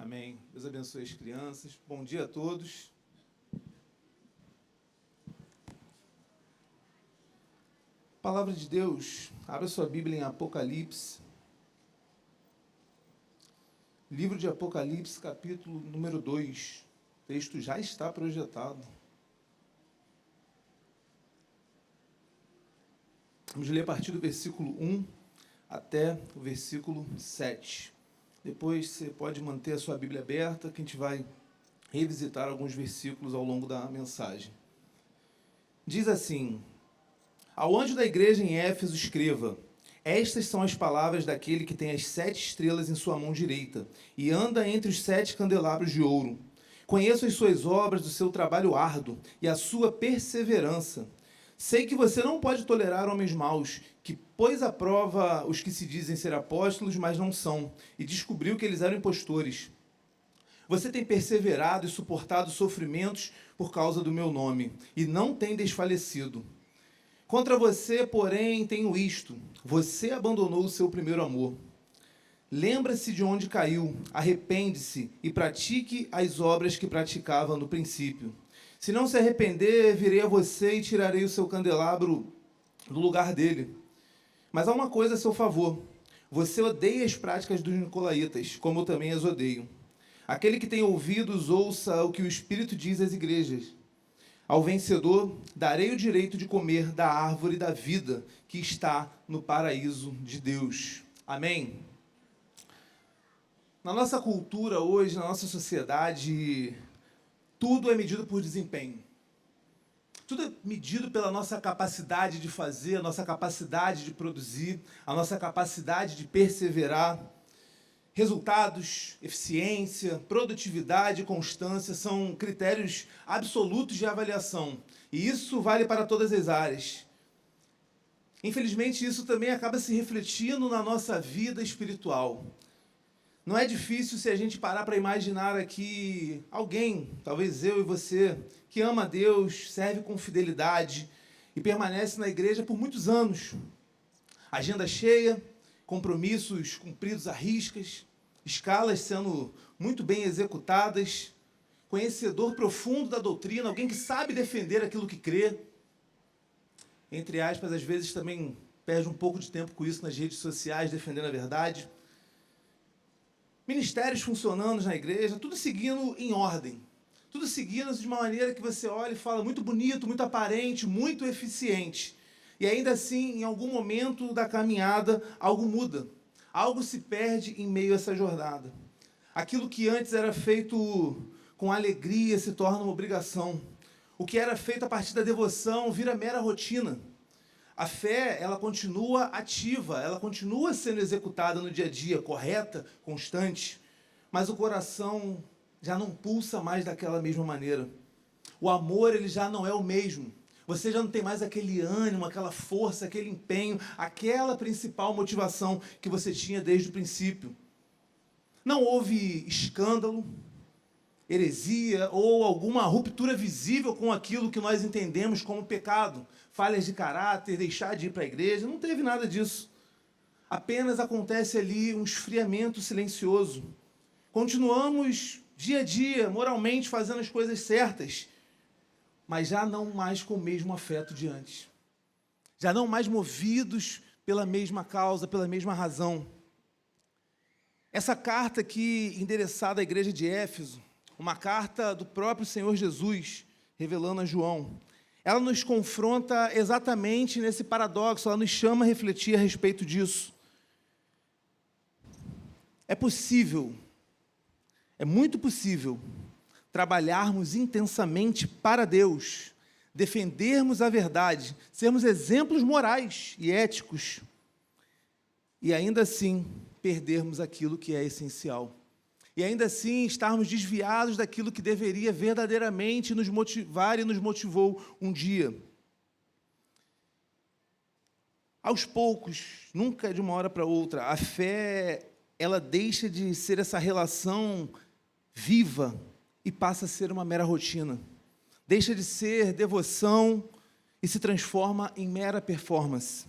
Amém. Deus abençoe as crianças. Bom dia a todos. Palavra de Deus, abra sua Bíblia em Apocalipse. Livro de Apocalipse, capítulo número 2. O texto já está projetado. Vamos ler a partir do versículo 1 até o versículo 7. Depois você pode manter a sua Bíblia aberta, que a gente vai revisitar alguns versículos ao longo da mensagem. Diz assim: Ao anjo da igreja em Éfeso escreva: Estas são as palavras daquele que tem as 7 estrelas em sua mão direita e anda entre os 7 candelabros de ouro. Conheço as suas obras, do seu trabalho árduo e a sua perseverança. Sei que você não pode tolerar homens maus, que pôs à prova os que se dizem ser apóstolos, mas não são, e descobriu que eles eram impostores. Você tem perseverado e suportado sofrimentos por causa do meu nome, e não tem desfalecido. Contra você, porém, tenho isto: você abandonou o seu primeiro amor. Lembra-se de onde caiu, arrepende-se e pratique as obras que praticava no princípio. Se não se arrepender, virei a você e tirarei o seu candelabro do lugar dele. Mas há uma coisa a seu favor: você odeia as práticas dos nicolaítas, como eu também as odeio. Aquele que tem ouvidos, ouça o que o Espírito diz às igrejas. Ao vencedor, darei o direito de comer da árvore da vida que está no paraíso de Deus. Amém? Na nossa cultura hoje, na nossa sociedade, tudo é medido por desempenho. Tudo é medido pela nossa capacidade de fazer, a nossa capacidade de produzir, a nossa capacidade de perseverar. Resultados, eficiência, produtividade e constância são critérios absolutos de avaliação. E isso vale para todas as áreas. Infelizmente, isso também acaba se refletindo na nossa vida espiritual. Não é difícil se a gente parar para imaginar aqui alguém, talvez eu e você, que ama a Deus, serve com fidelidade e permanece na igreja por muitos anos. Agenda cheia, compromissos cumpridos à riscas, escalas sendo muito bem executadas, conhecedor profundo da doutrina, alguém que sabe defender aquilo que crê. Entre aspas, às vezes também perde um pouco de tempo com isso nas redes sociais, defendendo a verdade. Ministérios funcionando na igreja, tudo seguindo em ordem. Tudo seguindo de uma maneira que você olha e fala muito bonito, muito aparente, muito eficiente. E ainda assim, em algum momento da caminhada, algo muda. Algo se perde em meio a essa jornada. Aquilo que antes era feito com alegria se torna uma obrigação. O que era feito a partir da devoção vira mera rotina. A fé, ela continua ativa, ela continua sendo executada no dia a dia, correta, constante, mas o coração já não pulsa mais daquela mesma maneira. O amor, ele já não é o mesmo. Você já não tem mais aquele ânimo, aquela força, aquele empenho, aquela principal motivação que você tinha desde o princípio. Não houve escândalo, heresia ou alguma ruptura visível com aquilo que nós entendemos como pecado. Falhas de caráter, deixar de ir para a igreja, não teve nada disso. Apenas acontece ali um esfriamento silencioso. Continuamos dia a dia, moralmente, fazendo as coisas certas, mas já não mais com o mesmo afeto de antes. Já não mais movidos pela mesma causa, pela mesma razão. Essa carta aqui, endereçada à igreja de Éfeso, uma carta do próprio Senhor Jesus, revelando a João, ela nos confronta exatamente nesse paradoxo, ela nos chama a refletir a respeito disso. É possível, é muito possível, trabalharmos intensamente para Deus, defendermos a verdade, sermos exemplos morais e éticos, e ainda assim perdermos aquilo que é essencial. E ainda assim estarmos desviados daquilo que deveria verdadeiramente nos motivar e nos motivou um dia. Aos poucos, nunca de uma hora para outra, a fé, ela deixa de ser essa relação viva e passa a ser uma mera rotina. Deixa de ser devoção e se transforma em mera performance.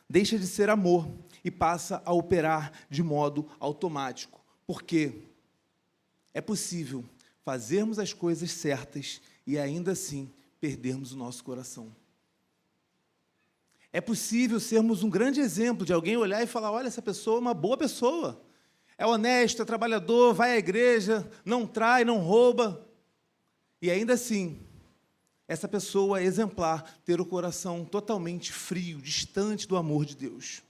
Deixa de ser amor e passa a operar de modo automático. Por quê? É possível fazermos as coisas certas e ainda assim perdermos o nosso coração. É possível sermos um grande exemplo de alguém olhar e falar, olha, essa pessoa é uma boa pessoa. É honesto, é trabalhador, vai à igreja, não trai, não rouba. E ainda assim, essa pessoa é exemplar, ter o coração totalmente frio, distante do amor de Deus.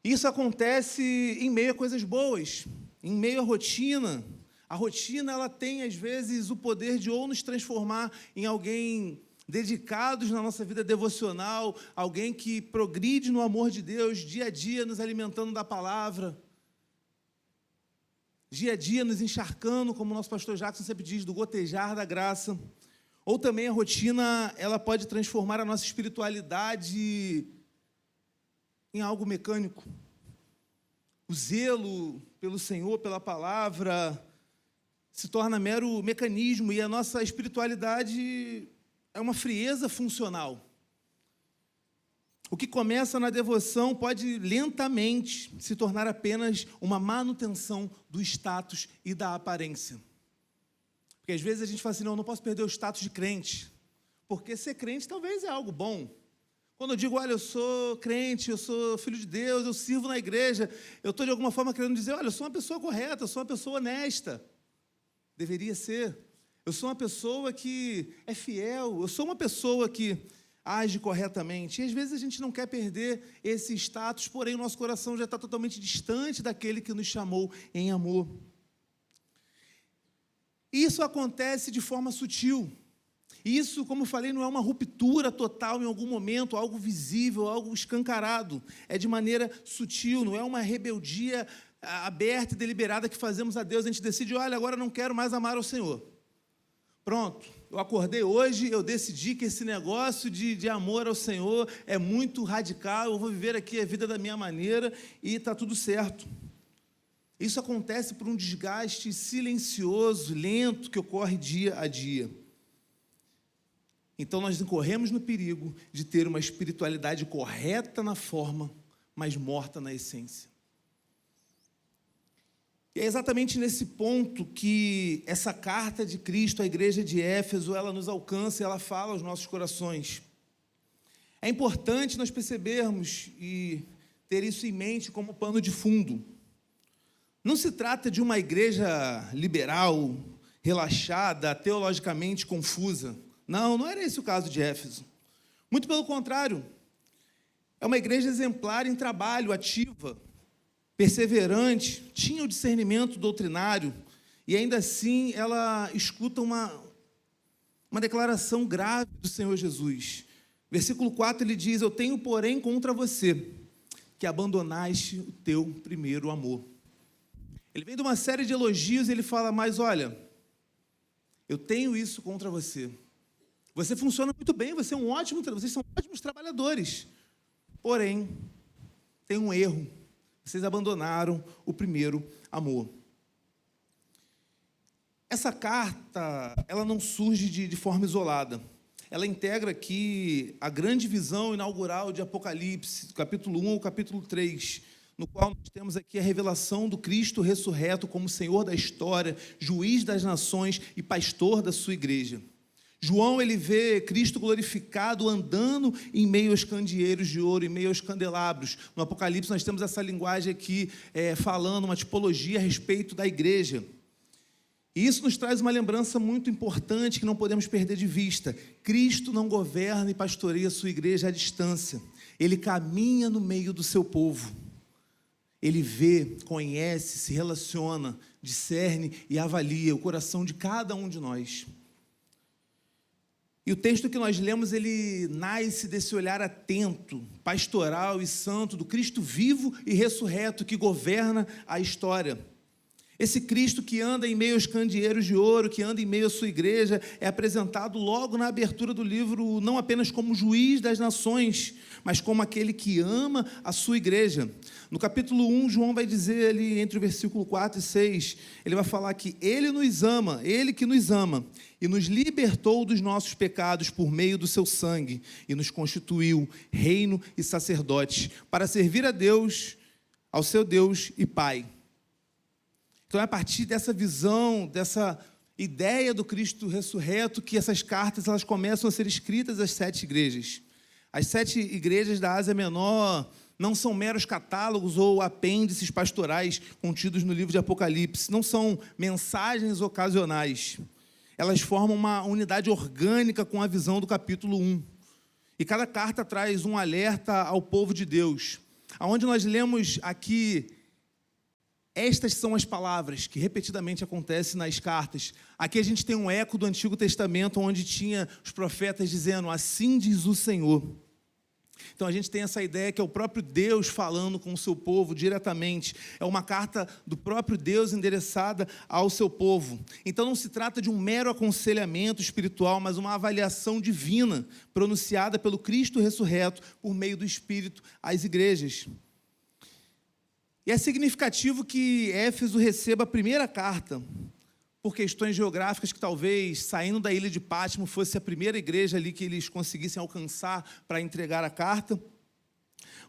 Isso acontece em meio a coisas boas, em meio à rotina. A rotina, ela tem, às vezes, o poder de ou nos transformar em alguém dedicados na nossa vida devocional, alguém que progride no amor de Deus, dia a dia nos alimentando da palavra, dia a dia nos encharcando, como o nosso pastor Jackson sempre diz, do gotejar da graça. Ou também a rotina, ela pode transformar a nossa espiritualidade em algo mecânico. O zelo pelo Senhor, pela palavra, se torna mero mecanismo e a nossa espiritualidade é uma frieza funcional. O que começa na devoção pode lentamente se tornar apenas uma manutenção do status e da aparência. Porque às vezes a gente fala assim, não posso perder o status de crente, porque ser crente talvez é algo bom. Quando eu digo, olha, eu sou crente, eu sou filho de Deus, eu sirvo na igreja, eu estou de alguma forma querendo dizer, olha, eu sou uma pessoa correta, eu sou uma pessoa honesta. Deveria ser. Eu sou uma pessoa que é fiel, eu sou uma pessoa que age corretamente. E às vezes a gente não quer perder esse status, porém o nosso coração já está totalmente distante daquele que nos chamou em amor. Isso acontece de forma sutil. Isso, como eu falei, não é uma ruptura total em algum momento, algo visível, algo escancarado. É de maneira sutil, não é uma rebeldia aberta e deliberada que fazemos a Deus. A gente decide, olha, agora não quero mais amar ao Senhor. Pronto, eu acordei hoje, eu decidi que esse negócio de amor ao Senhor é muito radical, eu vou viver aqui a vida da minha maneira e está tudo certo. Isso acontece por um desgaste silencioso, lento, que ocorre dia a dia. Então, nós incorremos no perigo de ter uma espiritualidade correta na forma, mas morta na essência. E é exatamente nesse ponto que essa carta de Cristo à igreja de Éfeso, ela nos alcança e ela fala aos nossos corações. É importante nós percebermos e ter isso em mente como pano de fundo. Não se trata de uma igreja liberal, relaxada, teologicamente confusa. Não era esse o caso de Éfeso. Muito pelo contrário, é uma igreja exemplar em trabalho, ativa, perseverante, tinha o discernimento doutrinário, e ainda assim ela escuta uma declaração grave do Senhor Jesus. Versículo 4, ele diz, eu tenho, porém, contra você, que abandonaste o teu primeiro amor. Ele vem de uma série de elogios e ele fala, mas olha, eu tenho isso contra você. Você funciona muito bem, vocês são ótimos trabalhadores. Porém, tem um erro. Vocês abandonaram o primeiro amor. Essa carta, ela não surge de forma isolada. Ela integra aqui a grande visão inaugural de Apocalipse, do capítulo 1 ao capítulo 3, no qual nós temos aqui a revelação do Cristo ressurreto como Senhor da história, juiz das nações e pastor da sua igreja. João, ele vê Cristo glorificado andando em meio aos candeeiros de ouro, em meio aos candelabros. No Apocalipse nós temos essa linguagem aqui, falando uma tipologia a respeito da igreja. E isso nos traz uma lembrança muito importante que não podemos perder de vista. Cristo não governa e pastoreia a sua igreja à distância. Ele caminha no meio do seu povo. Ele vê, conhece, se relaciona, discerne e avalia o coração de cada um de nós. E o texto que nós lemos, ele nasce desse olhar atento, pastoral e santo do Cristo vivo e ressurreto que governa a história. Esse Cristo que anda em meio aos candeeiros de ouro, que anda em meio à sua igreja, é apresentado logo na abertura do livro, não apenas como juiz das nações, mas como aquele que ama a sua igreja. No capítulo 1, João vai dizer ali, entre o versículo 4 e 6, ele vai falar que ele nos ama, ele que nos ama, e nos libertou dos nossos pecados por meio do seu sangue, e nos constituiu reino e sacerdotes, para servir a Deus, ao seu Deus e Pai. Então é a partir dessa visão, dessa ideia do Cristo ressurreto, que essas cartas elas começam a ser escritas às 7 igrejas. As 7 igrejas da Ásia Menor não são meros catálogos ou apêndices pastorais contidos no livro de Apocalipse, não são mensagens ocasionais. Elas formam uma unidade orgânica com a visão do capítulo 1. E cada carta traz um alerta ao povo de Deus. Onde nós lemos aqui, estas são as palavras que repetidamente acontecem nas cartas. Aqui a gente tem um eco do Antigo Testamento, onde tinha os profetas dizendo, assim diz o Senhor. Então a gente tem essa ideia que é o próprio Deus falando com o seu povo diretamente. É uma carta do próprio Deus endereçada ao seu povo. Então não se trata de um mero aconselhamento espiritual, mas uma avaliação divina, pronunciada pelo Cristo ressurreto, por meio do Espírito, às igrejas. E é significativo que Éfeso receba a primeira carta, por questões geográficas que talvez, saindo da ilha de Pátimo, fosse a primeira igreja ali que eles conseguissem alcançar para entregar a carta,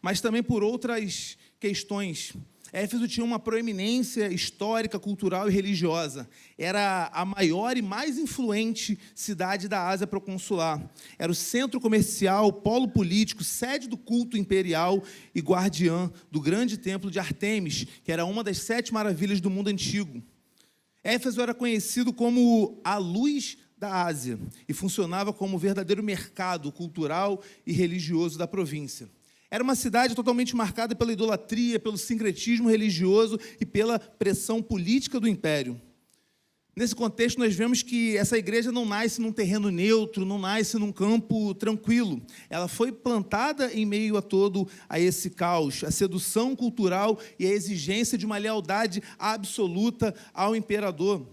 mas também por outras questões. Éfeso tinha uma proeminência histórica, cultural e religiosa. Era a maior e mais influente cidade da Ásia proconsular. Era o centro comercial, polo político, sede do culto imperial e guardiã do grande templo de Ártemis, que era uma das 7 maravilhas do mundo antigo. Éfeso era conhecido como a luz da Ásia e funcionava como um verdadeiro mercado cultural e religioso da província. Era uma cidade totalmente marcada pela idolatria, pelo sincretismo religioso e pela pressão política do império. Nesse contexto, nós vemos que essa igreja não nasce num terreno neutro, não nasce num campo tranquilo. Ela foi plantada em meio a esse caos, a sedução cultural e a exigência de uma lealdade absoluta ao imperador.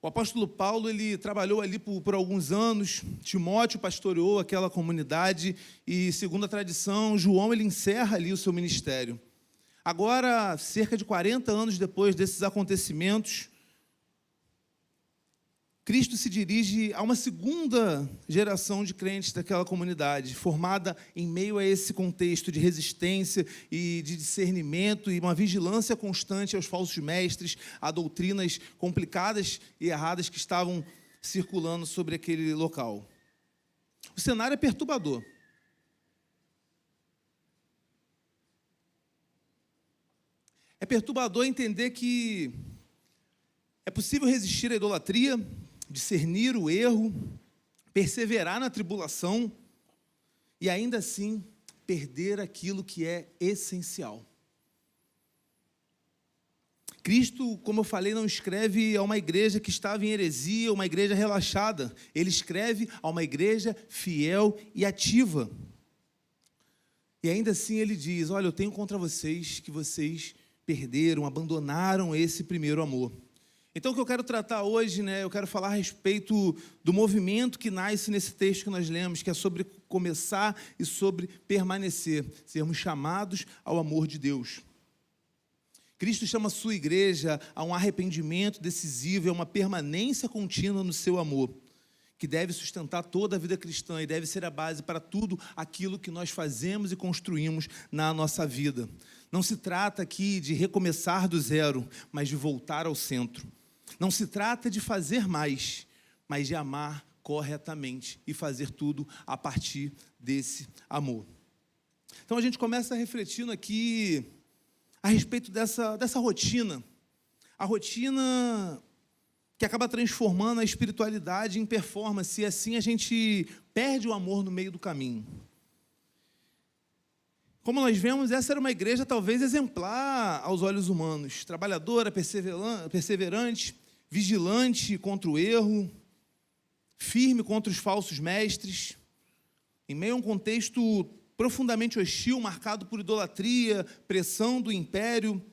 O apóstolo Paulo ele trabalhou ali por alguns anos, Timóteo pastoreou aquela comunidade e, segundo a tradição, João ele encerra ali o seu ministério. Agora, cerca de 40 anos depois desses acontecimentos, Cristo se dirige a uma segunda geração de crentes daquela comunidade, formada em meio a esse contexto de resistência e de discernimento e uma vigilância constante aos falsos mestres, a doutrinas complicadas e erradas que estavam circulando sobre aquele local. O cenário é perturbador. É perturbador entender que é possível resistir à idolatria, discernir o erro, perseverar na tribulação e ainda assim perder aquilo que é essencial. Cristo, como eu falei, não escreve a uma igreja que estava em heresia, uma igreja relaxada. Ele escreve a uma igreja fiel e ativa. E ainda assim ele diz, olha, eu tenho contra vocês que vocês perderam, abandonaram esse primeiro amor. Então, o que eu quero tratar hoje, eu quero falar a respeito do movimento que nasce nesse texto que nós lemos, que é sobre começar e sobre permanecer, sermos chamados ao amor de Deus. Cristo chama a sua igreja a um arrependimento decisivo, a uma permanência contínua no seu amor, que deve sustentar toda a vida cristã e deve ser a base para tudo aquilo que nós fazemos e construímos na nossa vida. Não se trata aqui de recomeçar do zero, mas de voltar ao centro. Não se trata de fazer mais, mas de amar corretamente e fazer tudo a partir desse amor. Então a gente começa refletindo aqui a respeito dessa rotina. A rotina que acaba transformando a espiritualidade em performance, e assim a gente perde o amor no meio do caminho. Como nós vemos, essa era uma igreja talvez exemplar aos olhos humanos, trabalhadora, perseverante, vigilante contra o erro, firme contra os falsos mestres, em meio a um contexto profundamente hostil, marcado por idolatria, pressão do império.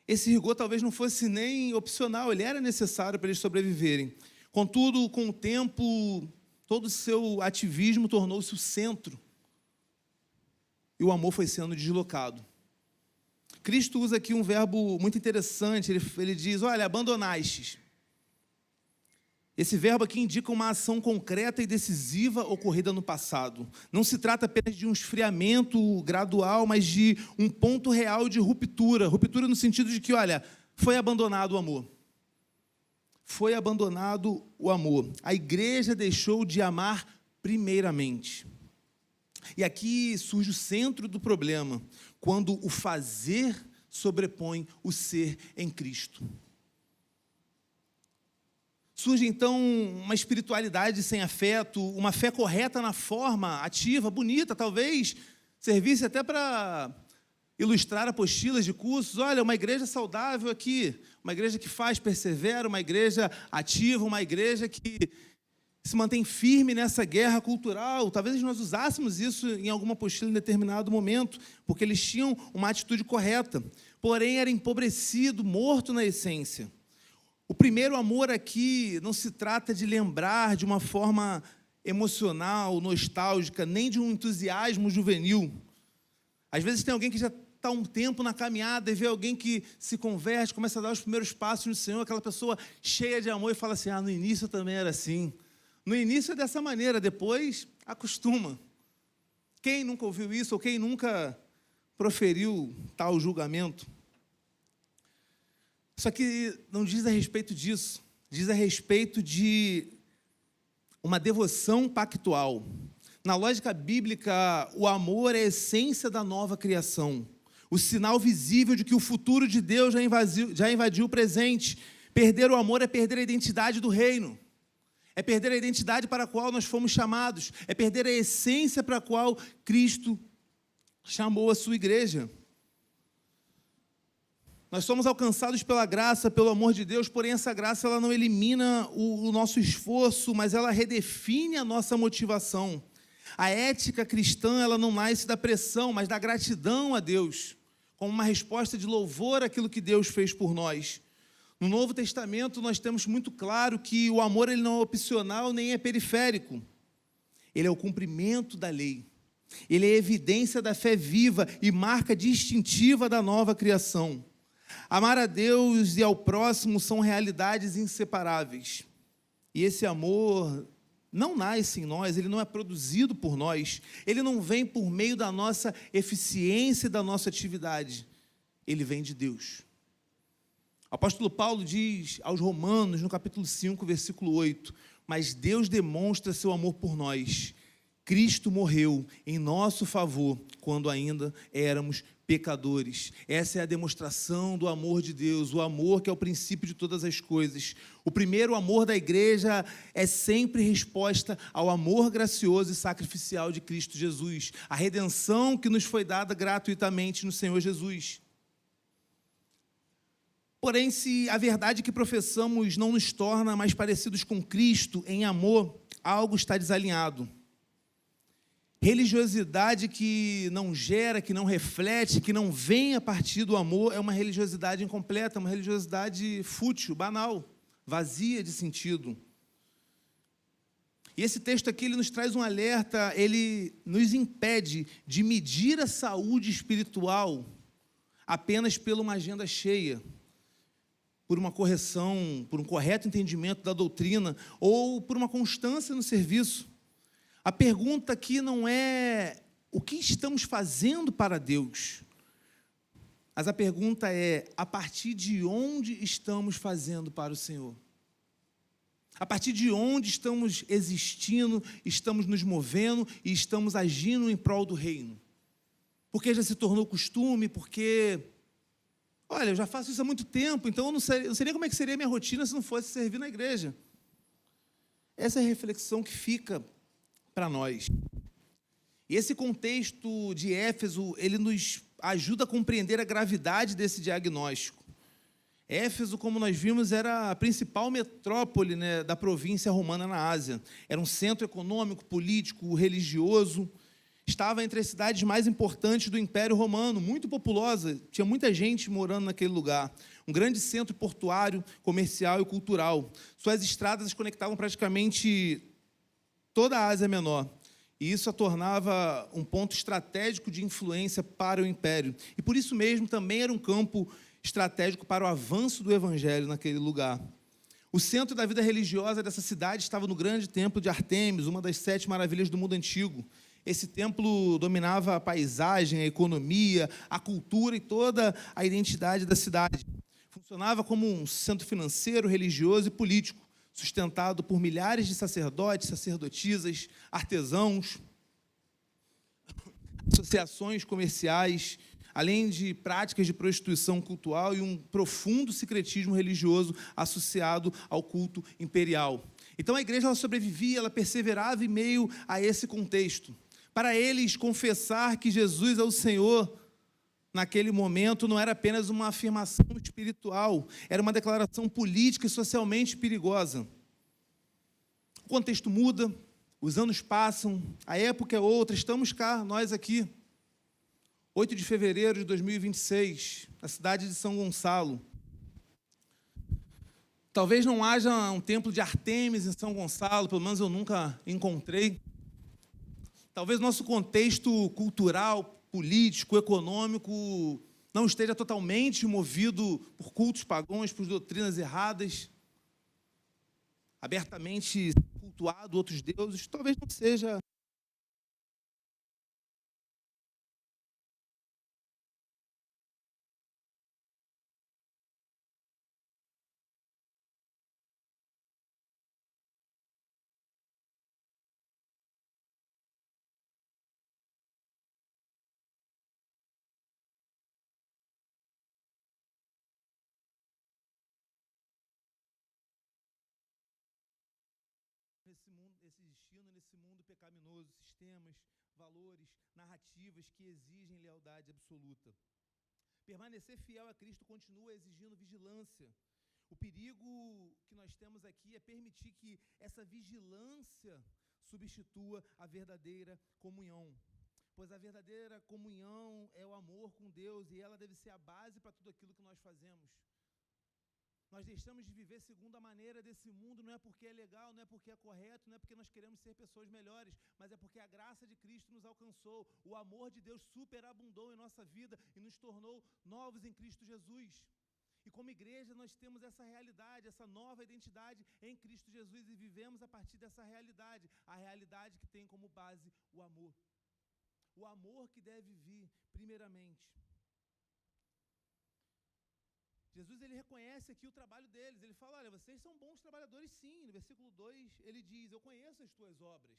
Esse rigor talvez não fosse nem opcional, ele era necessário para eles sobreviverem. Contudo, com o tempo, todo o seu ativismo tornou-se o centro, e o amor foi sendo deslocado. Cristo usa aqui um verbo muito interessante, ele diz, olha, abandonastes. Esse verbo aqui indica uma ação concreta e decisiva ocorrida no passado. Não se trata apenas de um esfriamento gradual, mas de um ponto real de ruptura. Ruptura no sentido de que, olha, foi abandonado o amor. Foi abandonado o amor. A igreja deixou de amar primeiramente. E aqui surge o centro do problema, quando o fazer sobrepõe o ser em Cristo. Surge, então, uma espiritualidade sem afeto, uma fé correta na forma, ativa, bonita, talvez servisse até para ilustrar apostilas de cursos. Olha, uma igreja saudável aqui, uma igreja que faz, persevera, uma igreja ativa, uma igreja que se mantém firme nessa guerra cultural. Talvez nós usássemos isso em alguma apostila em determinado momento, porque eles tinham uma atitude correta, porém era empobrecido, morto na essência. O primeiro amor aqui não se trata de lembrar de uma forma emocional, nostálgica, nem de um entusiasmo juvenil. Às vezes tem alguém que já está um tempo na caminhada e vê alguém que se converte, começa a dar os primeiros passos no Senhor, aquela pessoa cheia de amor e fala assim, no início eu também era assim. No início é dessa maneira, depois acostuma. Quem nunca ouviu isso ou quem nunca proferiu tal julgamento? Só que não diz a respeito disso, diz a respeito de uma devoção pactual. Na lógica bíblica, o amor é a essência da nova criação, o sinal visível de que o futuro de Deus já invadiu o presente. Perder o amor é perder a identidade do reino, é perder a identidade para a qual nós fomos chamados, é perder a essência para a qual Cristo chamou a sua igreja. Nós somos alcançados pela graça, pelo amor de Deus, porém essa graça ela não elimina o nosso esforço, mas ela redefine a nossa motivação. A ética cristã ela não nasce da pressão, mas da gratidão a Deus, como uma resposta de louvor àquilo que Deus fez por nós. No Novo Testamento nós temos muito claro que o amor ele não é opcional nem é periférico. Ele é o cumprimento da lei. Ele é evidência da fé viva e marca distintiva da nova criação. Amar a Deus e ao próximo são realidades inseparáveis. E esse amor não nasce em nós, ele não é produzido por nós, ele não vem por meio da nossa eficiência e da nossa atividade, ele vem de Deus. O apóstolo Paulo diz aos Romanos, no capítulo 5, versículo 8, mas Deus demonstra seu amor por nós. Cristo morreu em nosso favor quando ainda éramos pecadores. Essa é a demonstração do amor de Deus, o amor que é o princípio de todas as coisas. O primeiro amor da igreja é sempre resposta ao amor gracioso e sacrificial de Cristo Jesus, a redenção que nos foi dada gratuitamente no Senhor Jesus. Porém, se a verdade que professamos não nos torna mais parecidos com Cristo em amor, algo está desalinhado. Religiosidade que não gera, que não reflete, que não vem a partir do amor, é uma religiosidade incompleta, uma religiosidade fútil, banal, vazia de sentido. E esse texto aqui ele nos traz um alerta, ele nos impede de medir a saúde espiritual apenas por uma agenda cheia, por uma correção, por um correto entendimento da doutrina ou por uma constância no serviço. A pergunta aqui não é o que estamos fazendo para Deus, mas a pergunta é a partir de onde estamos fazendo para o Senhor? A partir de onde estamos existindo, estamos nos movendo e estamos agindo em prol do reino? Porque já se tornou costume, porque, olha, eu já faço isso há muito tempo, então eu não sei como é que seria a minha rotina se não fosse servir na igreja. Essa é a reflexão que fica para nós. E esse contexto de Éfeso, ele nos ajuda a compreender a gravidade desse diagnóstico. Éfeso, como nós vimos, era a principal metrópole, né, da província romana na Ásia. Era um centro econômico, político, religioso. Estava entre as cidades mais importantes do Império Romano, muito populosa, tinha muita gente morando naquele lugar. Um grande centro portuário, comercial e cultural. Suas estradas as conectavam praticamente toda a Ásia Menor, e isso a tornava um ponto estratégico de influência para o Império. E por isso mesmo também era um campo estratégico para o avanço do Evangelho naquele lugar. O centro da vida religiosa dessa cidade estava no grande templo de Ártemis, uma das 7 maravilhas do mundo antigo. Esse templo dominava a paisagem, a economia, a cultura e toda a identidade da cidade. Funcionava como um centro financeiro, religioso e político, sustentado por milhares de sacerdotes, sacerdotisas, artesãos, associações comerciais, além de práticas de prostituição cultural e um profundo secretismo religioso associado ao culto imperial. Então a igreja ela sobrevivia, ela perseverava em meio a esse contexto. Para eles, confessar que Jesus é o Senhor, naquele momento, não era apenas uma afirmação espiritual, era uma declaração política e socialmente perigosa. O contexto muda, os anos passam, a época é outra, estamos cá, nós aqui. 8 de fevereiro de 2026, na cidade de São Gonçalo. Talvez não haja um templo de Ártemis em São Gonçalo, pelo menos eu nunca encontrei. Talvez nosso contexto cultural, político, econômico não esteja totalmente movido por cultos pagãos, por doutrinas erradas, abertamente cultuado outros deuses. Talvez não seja esse destino, nesse mundo pecaminoso, sistemas, valores, narrativas que exigem lealdade absoluta. Permanecer fiel a Cristo continua exigindo vigilância. O perigo que nós temos aqui é permitir que essa vigilância substitua a verdadeira comunhão. Pois a verdadeira comunhão é o amor com Deus e ela deve ser a base para tudo aquilo que nós fazemos. Nós deixamos de viver segundo a maneira desse mundo, não é porque é legal, não é porque é correto, não é porque nós queremos ser pessoas melhores, mas é porque a graça de Cristo nos alcançou, o amor de Deus superabundou em nossa vida e nos tornou novos em Cristo Jesus. E como igreja nós temos essa realidade, essa nova identidade em Cristo Jesus e vivemos a partir dessa realidade, a realidade que tem como base o amor. O amor que deve vir primeiramente. Jesus ele reconhece aqui o trabalho deles, ele fala, olha, vocês são bons trabalhadores sim. No versículo 2 ele diz, eu conheço as tuas obras,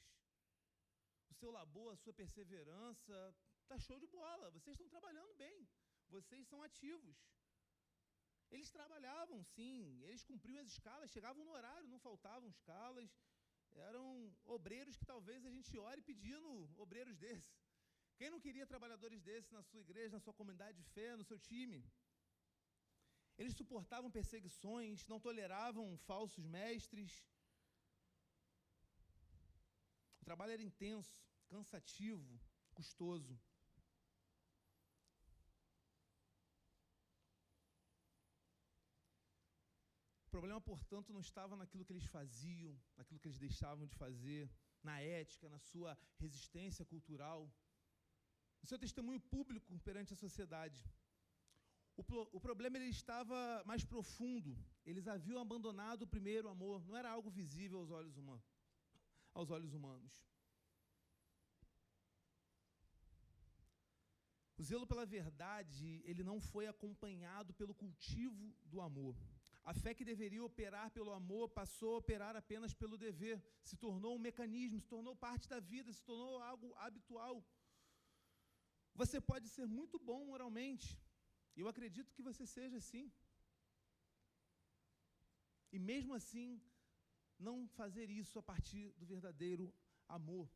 o seu labor, a sua perseverança, está show de bola, vocês estão trabalhando bem, vocês são ativos. Eles trabalhavam sim, eles cumpriam as escalas, chegavam no horário, não faltavam escalas, eram obreiros que talvez a gente ore pedindo obreiros desses. Quem não queria trabalhadores desses na sua igreja, na sua comunidade de fé, no seu time? Eles suportavam perseguições, não toleravam falsos mestres. O trabalho era intenso, cansativo, custoso. O problema, portanto, não estava naquilo que eles faziam, naquilo que eles deixavam de fazer, na ética, na sua resistência cultural, no seu testemunho público perante a sociedade. O problema ele estava mais profundo. Eles haviam abandonado o primeiro amor. Não era algo visível aos olhos humanos. O zelo pela verdade, ele não foi acompanhado pelo cultivo do amor. A fé que deveria operar pelo amor passou a operar apenas pelo dever. Se tornou um mecanismo, se tornou parte da vida, se tornou algo habitual. Você pode ser muito bom moralmente. Eu acredito que você seja assim. E mesmo assim, não fazer isso a partir do verdadeiro amor.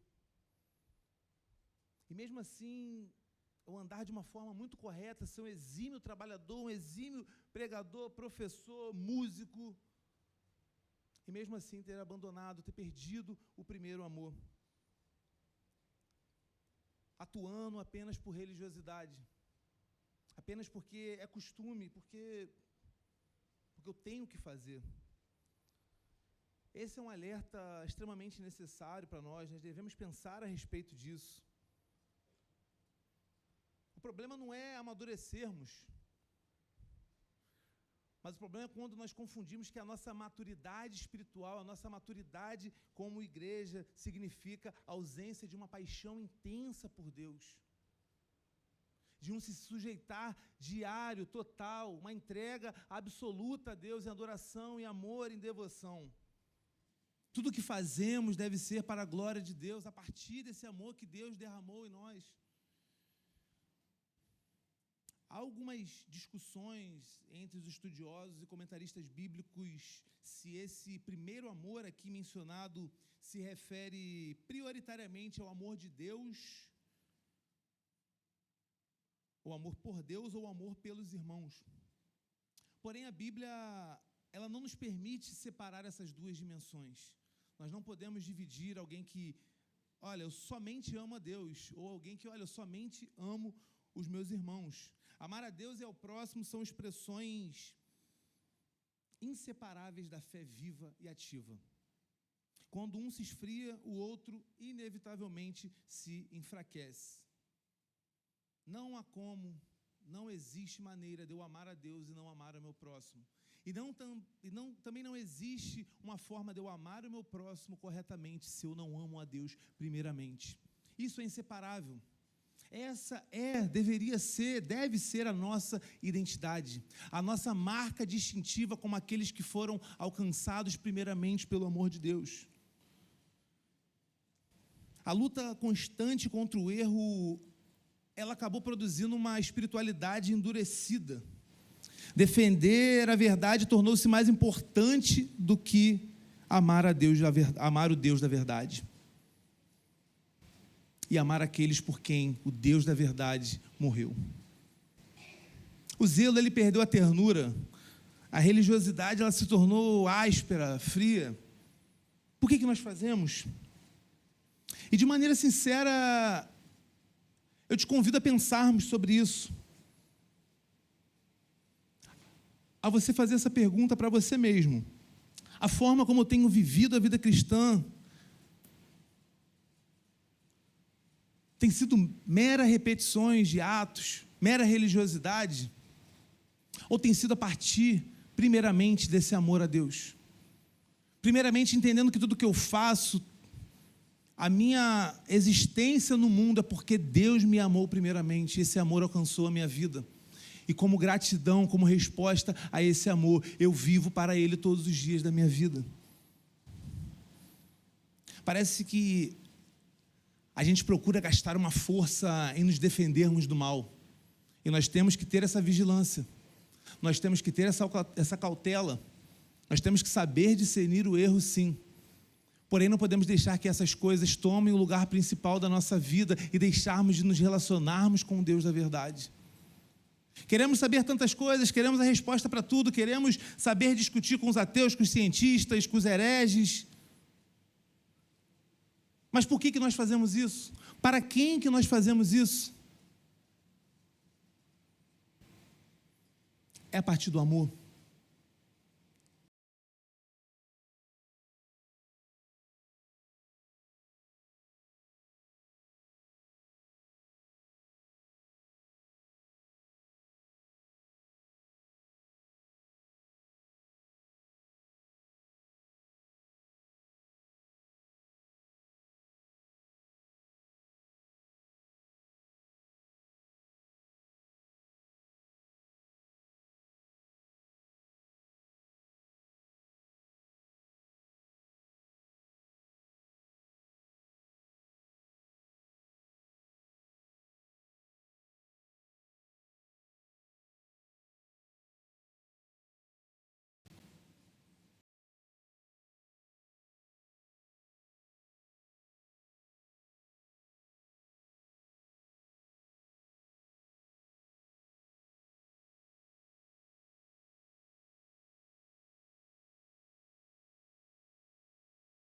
E mesmo assim, eu andar de uma forma muito correta, ser um exímio trabalhador, um exímio pregador, professor, músico. E mesmo assim ter abandonado, ter perdido o primeiro amor. Atuando apenas por religiosidade. Apenas porque é costume, porque eu tenho que fazer. Esse é um alerta extremamente necessário para nós devemos pensar a respeito disso. O problema não é amadurecermos, Mas o problema é quando nós confundimos que a nossa maturidade espiritual, a nossa maturidade como igreja, significa a ausência de uma paixão intensa por Deus, de um se sujeitar diário, total, uma entrega absoluta a Deus em adoração, em amor, em devoção. Tudo que fazemos deve ser para a glória de Deus, a partir desse amor que Deus derramou em nós. Há algumas discussões entre os estudiosos e comentaristas bíblicos se esse primeiro amor aqui mencionado se refere prioritariamente ao amor de Deus, o amor por Deus ou o amor pelos irmãos. Porém, a Bíblia, ela não nos permite separar essas duas dimensões. Nós não podemos dividir alguém que, olha, eu somente amo a Deus, ou alguém que, olha, eu somente amo os meus irmãos. Amar a Deus e ao próximo são expressões inseparáveis da fé viva e ativa. Quando um se esfria, o outro inevitavelmente se enfraquece. Não há como, não existe maneira de eu amar a Deus e não amar o meu próximo. Também não existe uma forma de eu amar o meu próximo corretamente se eu não amo a Deus primeiramente. Isso é inseparável. Deve ser a nossa identidade, a nossa marca distintiva como aqueles que foram alcançados primeiramente pelo amor de Deus. A luta constante contra o erro, ela acabou produzindo uma espiritualidade endurecida. Defender a verdade tornou-se mais importante do que amar o Deus da verdade. E amar aqueles por quem o Deus da verdade morreu. O zelo, ele perdeu a ternura. A religiosidade, ela se tornou áspera, fria. Por que nós fazemos? E de maneira sincera, eu te convido a pensarmos sobre isso. A você fazer essa pergunta para você mesmo. A forma como eu tenho vivido a vida cristã tem sido mera repetições de atos, mera religiosidade? Ou tem sido a partir, primeiramente, desse amor a Deus? Primeiramente, entendendo que tudo que eu faço, a minha existência no mundo é porque Deus me amou primeiramente, e esse amor alcançou a minha vida. E como gratidão, como resposta a esse amor, eu vivo para Ele todos os dias da minha vida. Parece que a gente procura gastar uma força em nos defendermos do mal. E nós temos que ter essa vigilância. Nós temos que ter essa cautela. Nós temos que saber discernir o erro, sim. Porém, não podemos deixar que essas coisas tomem o lugar principal da nossa vida e deixarmos de nos relacionarmos com o Deus da verdade. Queremos saber tantas coisas, queremos a resposta para tudo, queremos saber discutir com os ateus, com os cientistas, com os hereges. Mas por que nós fazemos isso? Para quem que nós fazemos isso? É a partir do amor.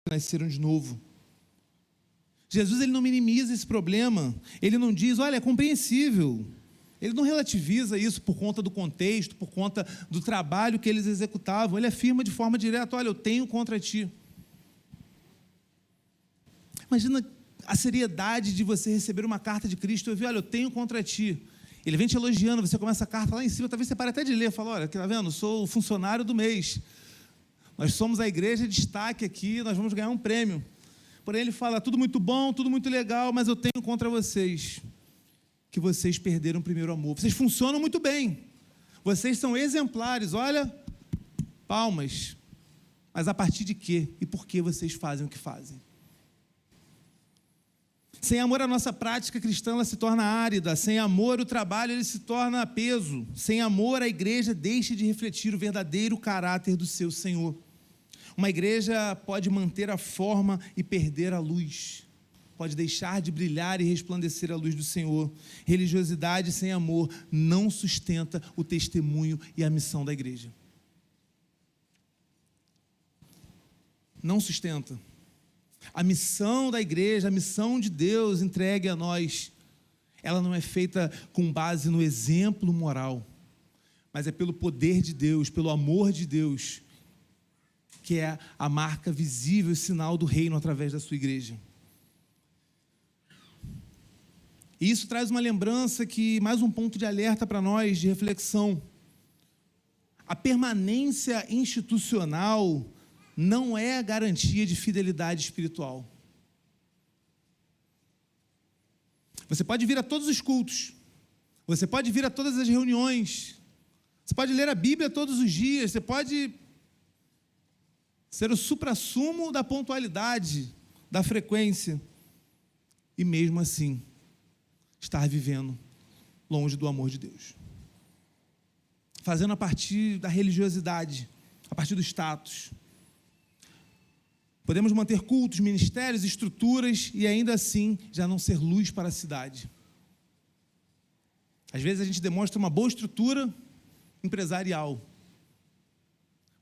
Nasceram de novo. Jesus, ele não minimiza esse problema. Ele não diz, olha, é compreensível. Ele não relativiza isso por conta do contexto, por conta do trabalho que eles executavam. Ele afirma de forma direta, olha, eu tenho contra ti. Imagina a seriedade de você receber uma carta de Cristo e ouvir, olha, eu tenho contra ti. Ele vem te elogiando, você começa a carta lá em cima, talvez você pare até de ler, fala, olha, tá vendo, eu sou o funcionário do mês, nós somos a igreja de destaque aqui, nós vamos ganhar um prêmio. Porém ele fala, tudo muito bom, tudo muito legal, mas eu tenho contra vocês, que vocês perderam o primeiro amor. Vocês funcionam muito bem, vocês são exemplares, olha, palmas, mas a partir de quê? E por que vocês fazem o que fazem? Sem amor, a nossa prática cristã ela se torna árida. Sem amor, o trabalho ele se torna peso. Sem amor, a igreja deixa de refletir o verdadeiro caráter do seu Senhor. Uma igreja pode manter a forma e perder a luz. Pode deixar de brilhar e resplandecer a luz do Senhor. Religiosidade sem amor não sustenta o testemunho e a missão da igreja. Não sustenta. A missão da igreja, a missão de Deus entregue a nós, ela não é feita com base no exemplo moral, mas é pelo poder de Deus, pelo amor de Deus, que é a marca visível e sinal do reino através da sua igreja. E isso traz uma lembrança que, mais um ponto de alerta para nós, de reflexão. A permanência institucional não é a garantia de fidelidade espiritual. Você pode vir a todos os cultos, você pode vir a todas as reuniões, você pode ler a Bíblia todos os dias, você pode ser o suprassumo da pontualidade, da frequência, e mesmo assim, estar vivendo longe do amor de Deus. Fazendo a partir da religiosidade, a partir do status. Podemos manter cultos, ministérios, estruturas e ainda assim já não ser luz para a cidade. Às vezes a gente demonstra uma boa estrutura empresarial,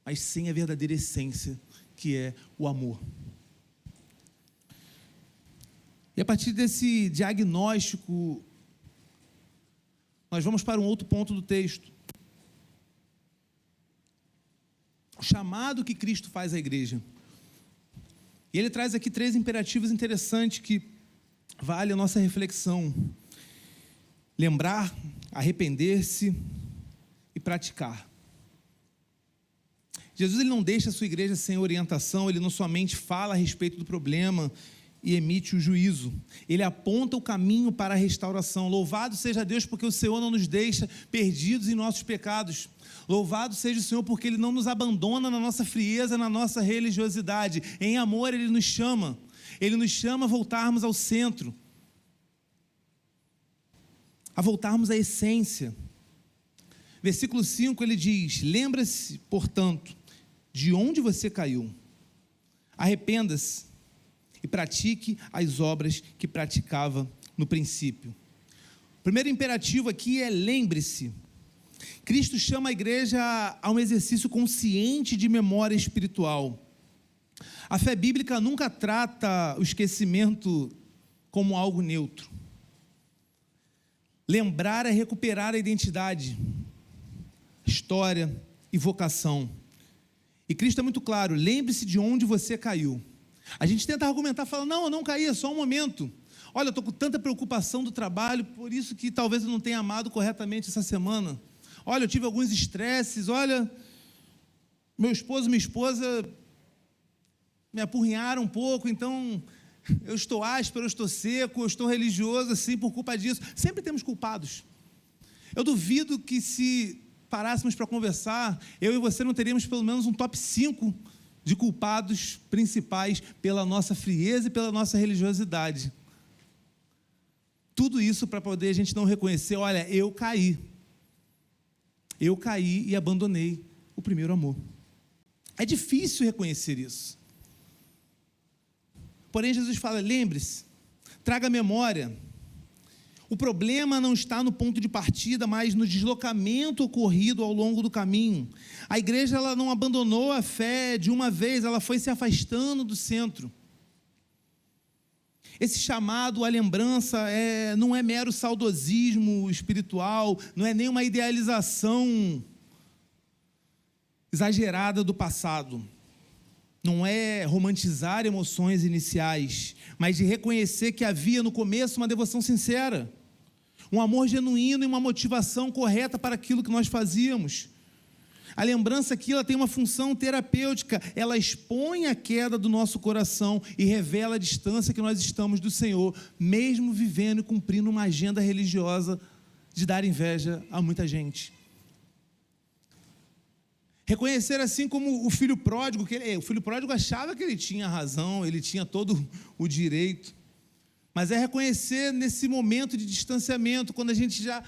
mas sem a verdadeira essência, que é o amor. E a partir desse diagnóstico, nós vamos para um outro ponto do texto. O chamado que Cristo faz à igreja. E ele traz aqui 3 imperativos interessantes que vale a nossa reflexão. Lembrar, arrepender-se e praticar. Jesus ele não deixa a sua igreja sem orientação, ele não somente fala a respeito do problema e emite o juízo. Ele aponta o caminho para a restauração. Louvado seja Deus porque o Senhor não nos deixa perdidos em nossos pecados. Louvado seja o Senhor porque Ele não nos abandona na nossa frieza, na nossa religiosidade. Em amor Ele nos chama a voltarmos ao centro, a voltarmos à essência. Versículo 5 ele diz, lembra-se, portanto, de onde você caiu, arrependa-se e pratique as obras que praticava no princípio. O primeiro imperativo aqui é lembre-se. Cristo chama a igreja a um exercício consciente de memória espiritual. A fé bíblica nunca trata o esquecimento como algo neutro. Lembrar é recuperar a identidade, história e vocação. E Cristo é muito claro, lembre-se de onde você caiu. A gente tenta argumentar, fala, não, eu não caí, é só um momento. Olha, eu estou com tanta preocupação do trabalho, por isso que talvez eu não tenha amado corretamente essa semana. Olha, eu tive alguns estresses, olha, meu esposo e minha esposa me apurrinharam um pouco, então eu estou áspero, eu estou seco, eu estou religioso, assim, por culpa disso. Sempre temos culpados. Eu duvido que se parássemos para conversar, eu e você não teríamos pelo menos um top 5 de culpados principais pela nossa frieza e pela nossa religiosidade. Tudo isso para poder a gente não reconhecer, olha, eu caí e abandonei o primeiro amor. É difícil reconhecer isso. Porém, Jesus fala, lembre-se, traga a memória. O problema não está no ponto de partida, mas no deslocamento ocorrido ao longo do caminho. A igreja ela não abandonou a fé de uma vez, ela foi se afastando do centro. Esse chamado à lembrança não é mero saudosismo espiritual, não é nem uma idealização exagerada do passado. Não é romantizar emoções iniciais, mas de reconhecer que havia no começo uma devoção sincera, um amor genuíno e uma motivação correta para aquilo que nós fazíamos. A lembrança aqui, ela tem uma função terapêutica, ela expõe a queda do nosso coração e revela a distância que nós estamos do Senhor, mesmo vivendo e cumprindo uma agenda religiosa de dar inveja a muita gente. Reconhecer assim como o filho pródigo, o filho pródigo achava que ele tinha razão, ele tinha todo o direito, mas é reconhecer nesse momento de distanciamento, quando a gente já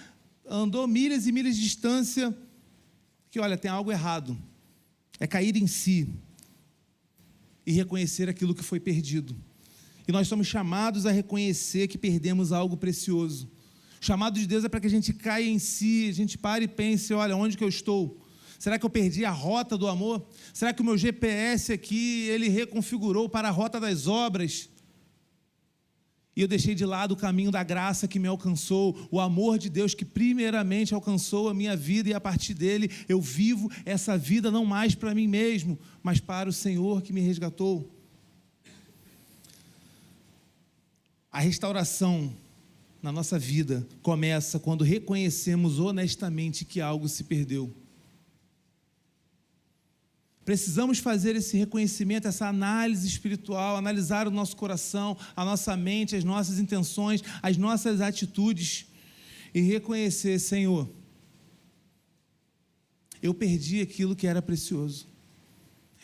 andou milhas e milhas de distância, que olha, tem algo errado, é cair em si e reconhecer aquilo que foi perdido. E nós somos chamados a reconhecer que perdemos algo precioso. O chamado de Deus é para que a gente caia em si, a gente pare e pense, olha, onde que eu estou? Será que eu perdi a rota do amor? Será que o meu GPS aqui, ele reconfigurou para a rota das obras? E eu deixei de lado o caminho da graça que me alcançou, o amor de Deus que primeiramente alcançou a minha vida, e a partir dele eu vivo essa vida não mais para mim mesmo, mas para o Senhor que me resgatou. A restauração na nossa vida começa quando reconhecemos honestamente que algo se perdeu. Precisamos fazer esse reconhecimento, essa análise espiritual, analisar o nosso coração, a nossa mente, as nossas intenções, as nossas atitudes e reconhecer, Senhor, eu perdi aquilo que era precioso.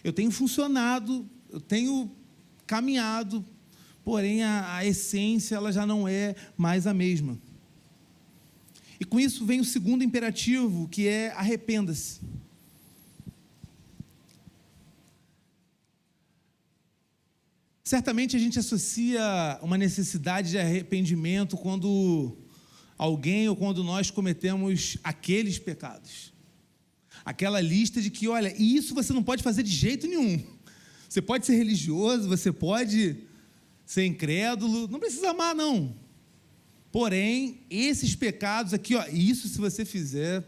Eu tenho funcionado, eu tenho caminhado, porém a essência ela já não é mais a mesma. E com isso vem o segundo imperativo, que é arrependa-se. Certamente a gente associa uma necessidade de arrependimento quando alguém ou quando nós cometemos aqueles pecados. Aquela lista de que, olha, isso você não pode fazer de jeito nenhum. Você pode ser religioso, você pode ser incrédulo, não precisa amar, não. Porém, esses pecados aqui, ó, isso se você fizer,